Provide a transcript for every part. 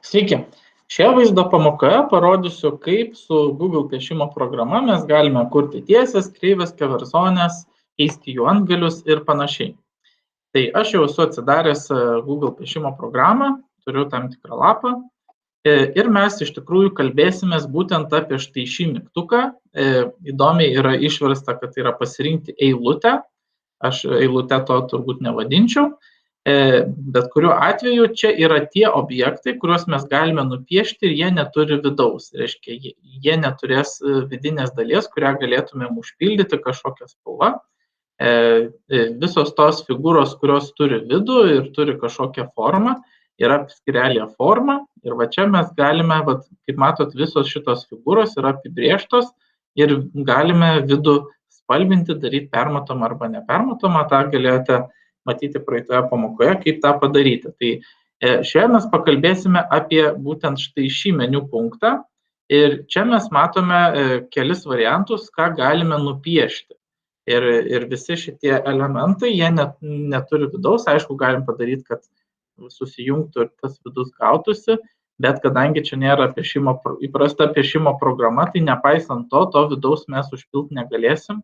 Sveiki. Šioje vaizdo pamokoje parodysiu, kaip su Google piešimo programa mes galime kurti tiesės, kreivės, keverzonės, keisti jų antgalius ir panašiai. Tai aš jau esu atsidaręs Google piešimo programą, turiu tam tikrą lapą ir mes iš tikrųjų kalbėsimės būtent apie štai šį mygtuką. Įdomiai yra išversta, kad tai yra pasirinkti eilutę. Aš eilutę to turbūt nevadinčiau. Bet kuriuo atveju čia yra tie objektai, kuriuos mes galime nupiešti ir jie neturi vidaus. Reiškia, jie neturės vidinės dalies, kurią galėtumėm užpildyti kažkokią spalvą. Visos tos figūros, kurios turi vidų ir turi kažkokią formą, yra skyrelė forma. Ir va čia mes galime, kaip matot, visos šitos figūros yra apibrėžtos ir galime vidų spalvinti, daryti permatomą arba nepermatomą. Ta galėjote matyti praeitoje pamokoje, kaip tą padaryti. Tai šioje mes pakalbėsime apie būtent štai šį meniu punktą. Ir čia mes matome kelis variantus, ką galime nupiešti. Ir visi šitie elementai, jie neturi vidaus. Aišku, galim padaryti, kad susijungtų ir tas vidus gautųsi, bet kadangi čia nėra įprasta piešimo programa, tai nepaisant to vidaus mes užpilti negalėsim,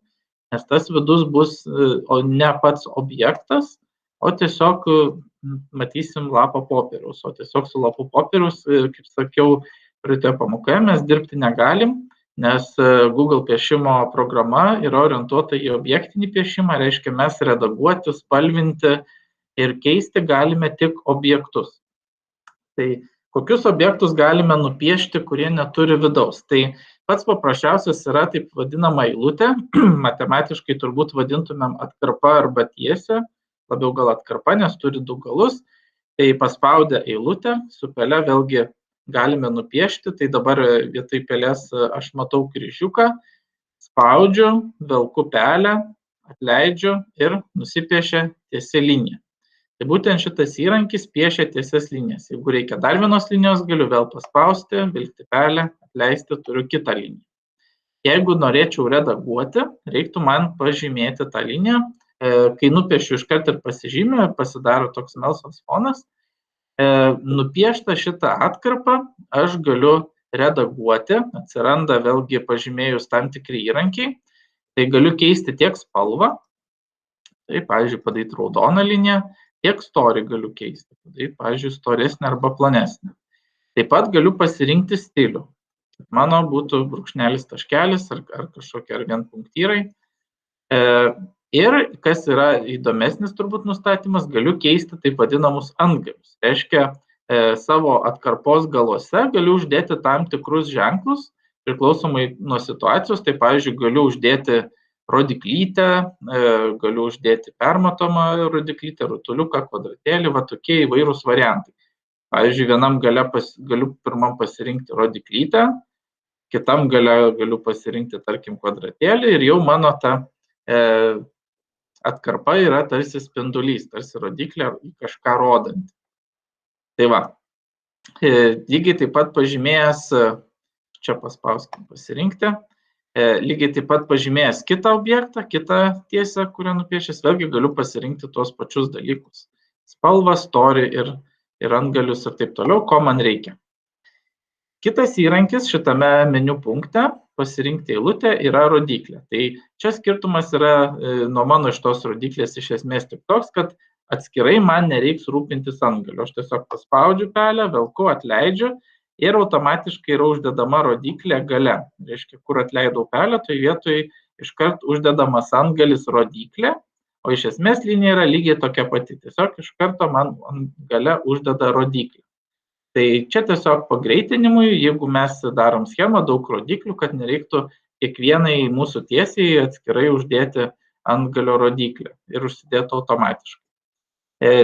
nes tas vidus bus ne pats objektas, o tiesiog matysim lapo popieriaus. O tiesiog su lapu popieriaus, kaip sakiau, praeitoje pamokoje mes dirbti negalim, nes Google piešimo programa yra orientuota į objektinį piešimą, reiškia mes redaguoti, spalvinti ir keisti galime tik objektus. Tai kokius objektus galime nupiešti, kurie neturi vidaus? Tai pats paprasčiausias yra taip vadinama eilutė, matematiškai turbūt vadintumėm atkarpa arba tiesė, labiau gal atkarpa, nes turi du galus. Tai paspaudę eilutę, su pele vėlgi galime nupiešti, tai dabar vietoj pelės aš matau kryžiuką, spaudžiu, velku pelę, atleidžiu ir nusipiešia tiesi linija. Tai būtent šitas įrankis piešia tiesias linijas. Jeigu reikia dar vienos linijos, galiu vėl paspausti, vilkti pelę, atleisti, turiu kitą liniją. Jeigu norėčiau redaguoti, reiktų man pažymėti tą liniją. Kai nupiešiu iškart ir pasižymė, pasidaro toks melsvas fonas. Nupieštą šitą atkarpą aš galiu redaguoti, atsiranda vėlgi pažymėjus tam tikri įrankiai. Tai galiu keisti tiek spalvą, tai pavyzdžiui padaryti raudoną liniją, tiek storį galiu keisti, padaryti, pavyzdžiui, storesnę arba plonesnę. Taip pat galiu pasirinkti stilių. Mano būtų brūkšnelis, taškelis ar kažkokie ar vien punktyrai. Ir kas yra įdomesnis turbūt nustatymas, galiu keisti taip vadinamus antgalius. Reiškia, savo atkarpos galuose galiu uždėti tam tikrus ženklus, priklausomai nuo situacijos. Tai pavyzdžiui, galiu uždėti rodiklytę, galiu uždėti permatomą rodiklytę, rutuliuką, kvadratėlį, va tokie įvairūs variantai. Pavyzdžiui, vienam gale galiu pirmam pasirinkti rodiklytę, kitam gale galiu pasirinkti, tarkim, kvadratėlį ir jau mano ta atkarpa yra tarsi spindulys, tarsi rodiklė į kažką rodanti. Tai va, lygiai taip pat pažymėjęs, čia paspauskim pasirinkti, lygiai taip pat pažymėjęs kitą objektą, kitą tiesę, kurią nupiešęs, vėlgi galiu pasirinkti tuos pačius dalykus. Spalvą, storį ir antgalius ir taip toliau, ko man reikia. Kitas įrankis šitame meniu punkte pasirinkti eilutę yra rodiklė. Tai čia skirtumas yra nuo mano iš tos rodiklės iš esmės tik toks, kad atskirai man nereiks rūpintis antgaliu. Aš tiesiog paspaudžiu pelę, velku, atleidžiu ir automatiškai yra uždedama rodiklė gale. Reiškia, kur atleidau pelę, tai vietoj iškart uždedamas antgalis rodiklė, o iš esmės linija yra lygiai tokia pati. Tiesiog iš karto man gale uždeda rodiklį. Tai čia tiesiog pagreitinimui, jeigu mes darom schemą, daug rodiklių, kad nereiktų kiekvienai mūsų tiesiai atskirai uždėti antgalio rodiklį ir užsidėti automatiškai.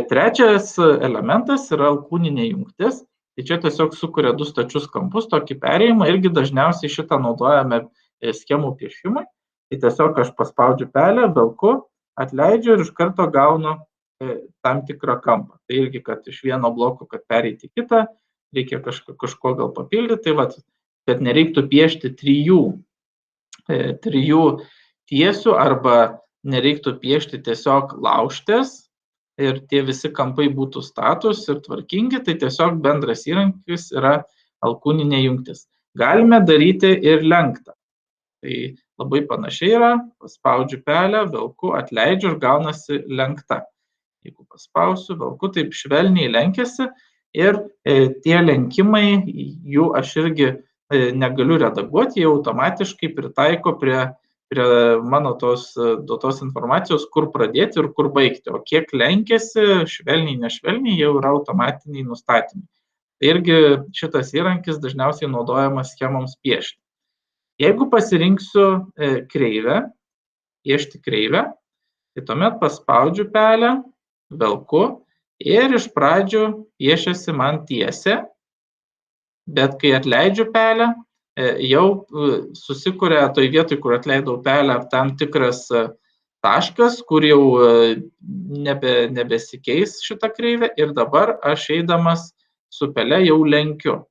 Trečias elementas yra alkūninė jungtis. Tai čia tiesiog sukuria du stačius kampus, tokį perėjimą, irgi dažniausiai šitą naudojame schemų piešimui. Tai tiesiog aš paspaudžiu pelę, velku, atleidžiu ir iš karto gaunu tam tikrą kampą. Tai irgi, kad iš vieno bloko, kad pereiti kitą, reikia kažko gal papildyti. Tai vat, kad nereiktų piešti trijų tiesių arba nereiktų piešti tiesiog laužtės, ir tie visi kampai būtų statūs ir tvarkingi, tai tiesiog bendras įrankis yra alkūninė jungtis. Galime daryti ir lenktą. Tai labai panašiai yra, paspaudžiu pelę, velku, atleidžiu ir gaunasi lenkta. Jeigu paspausiu, velku, taip švelniai lenkiasi ir tie lenkimai, jų aš irgi negaliu redaguoti, jie automatiškai pritaiko prie mano tos duotos informacijos, kur pradėti ir kur baigti. O kiek lenkiasi, švelniai, nešvelniai, jau yra automatiniai nustatymai. Tai irgi šitas įrankis dažniausiai naudojamas schemoms piešti. Jeigu pasirinksiu kreivę, piešti kreivę, tai tuomet paspaudžiu pelę, velku ir iš pradžių piešiasi man tiesė, bet kai atleidžiu pelę, jau susikuria toj vietoj, kur atleidau pelę, tam tikras taškas, kur jau nebesikeis šita kreivė ir dabar aš eidamas su pele jau lenkiu.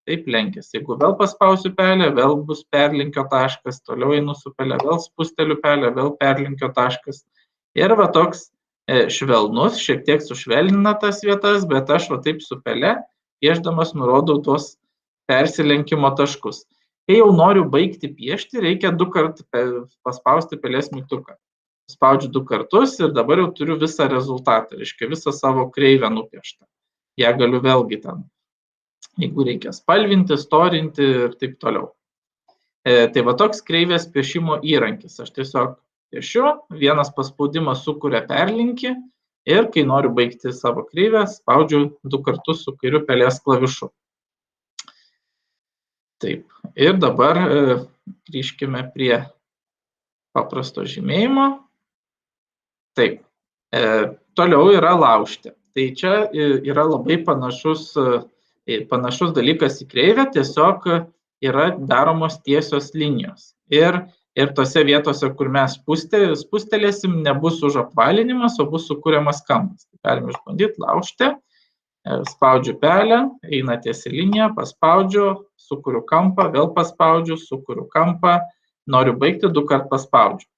Taip lenkėsi. Jeigu vėl paspausiu pelę, vėl bus perlinkio taškas, toliau einu su pele, vėl spusteliu pelę, vėl perlinkio taškas. Ir va toks švelnus, šiek tiek sušvelnina tas vietas, bet aš va taip su pele, piešdamas nurodau tuos persilenkimo taškus. Kai jau noriu baigti piešti, reikia 2 kartus paspausti pelės mygtuką. Spaudžiu 2 kartus ir dabar jau turiu visą rezultatą, reiškia visą savo kreivę nupieštą. Ja galiu vėlgi ten, jeigu reikia spalvinti, storinti ir taip toliau. Tai va toks kreivės piešimo įrankis. Aš tiesiog piešiu, vienas paspaudimas sukuria perlinkį ir kai noriu baigti savo kreivę, spaudžiu 2 kartus su kairiu pelės klavišu. Taip, ir dabar grįžkime prie paprasto žymėjimo. Taip, toliau yra laužti. Tai čia yra labai panašus dalykas į kreivę, tiesiog yra daromos tiesios linijos. Ir tose vietose, kur mes spustelėsim, nebus užapvalinimas, o bus sukuriamas kampas. Galime išbandyti laužti. Spaudžiu pelę, eina tiesi linija, paspaudžiu, sukuriu kampą, vėl paspaudžiu, sukuriu kampą, noriu baigti, 2 kartus paspaudžiu.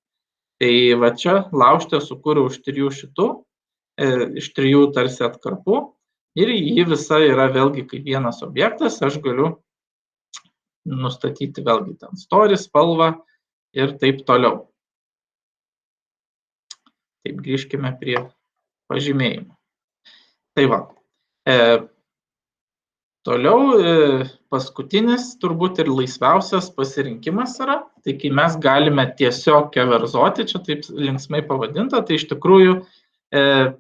Tai va čia laužtę sukūriau iš 3 šitų, iš 3 tarsi atkarpų ir jį visa yra vėlgi kaip vienas objektas, aš galiu nustatyti vėlgi ten storį, spalvą ir taip toliau. Taip, grįžkime prie pažymėjimo. Tai va. Toliau paskutinis turbūt ir laisviausias pasirinkimas yra, tai kai mes galime tiesiog keverzoti, čia taip linksmai pavadinta, tai iš tikrųjų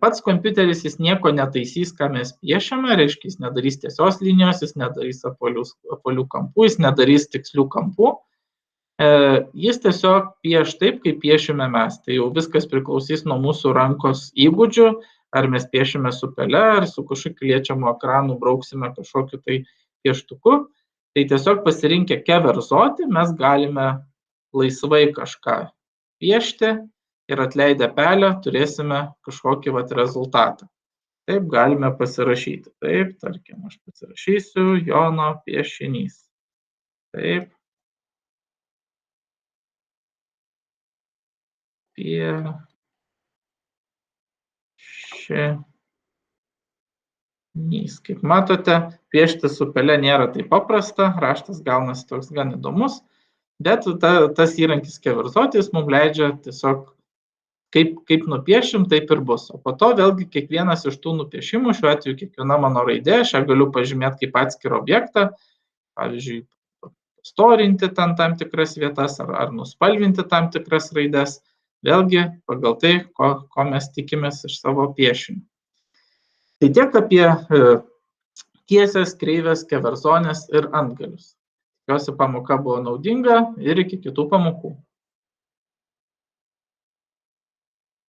pats kompiuteris jis nieko netaisys, ką mes piešiame, reiškia jis nedarys tiesios linijos, jis nedarys apvalių kampų, jis nedarys tikslių kampų, jis tiesiog pieš taip, kaip piešime mes, tai jau viskas priklausys nuo mūsų rankos įgūdžių, ar mes piešime su pele, ar su kažkokiu liečiamu ekranu brauksime kažkokiu tai pieštuku. Tai tiesiog pasirinkę keverzoti, mes galime laisvai kažką piešti ir atleidę pelę turėsime kažkokį rezultatą. Taip galime pasirašyti. Taip, tarkim, aš pasirašysiu Jono piešinys. Taip. Kaip matote, piešti su pele nėra taip paprasta, raštas gaunasi toks gan įdomus, bet tas įrankis keverzoti jis mums leidžia tiesiog kaip nupiešim, taip ir bus. O po to vėlgi kiekvienas iš tų nupiešimų, šiuo atveju kiekviena mano raidė, aš ją galiu pažymėti kaip atskirą objektą, pavyzdžiui, storinti tam tikras vietas ar nuspalvinti tam tikras raides. Vėlgi pagal tai, ko mes tikimės iš savo piešinių. Tai tiek apie tiesės, kreivės, keverzonės ir antgalius. Tikiuosi pamoka buvo naudinga ir iki kitų pamokų.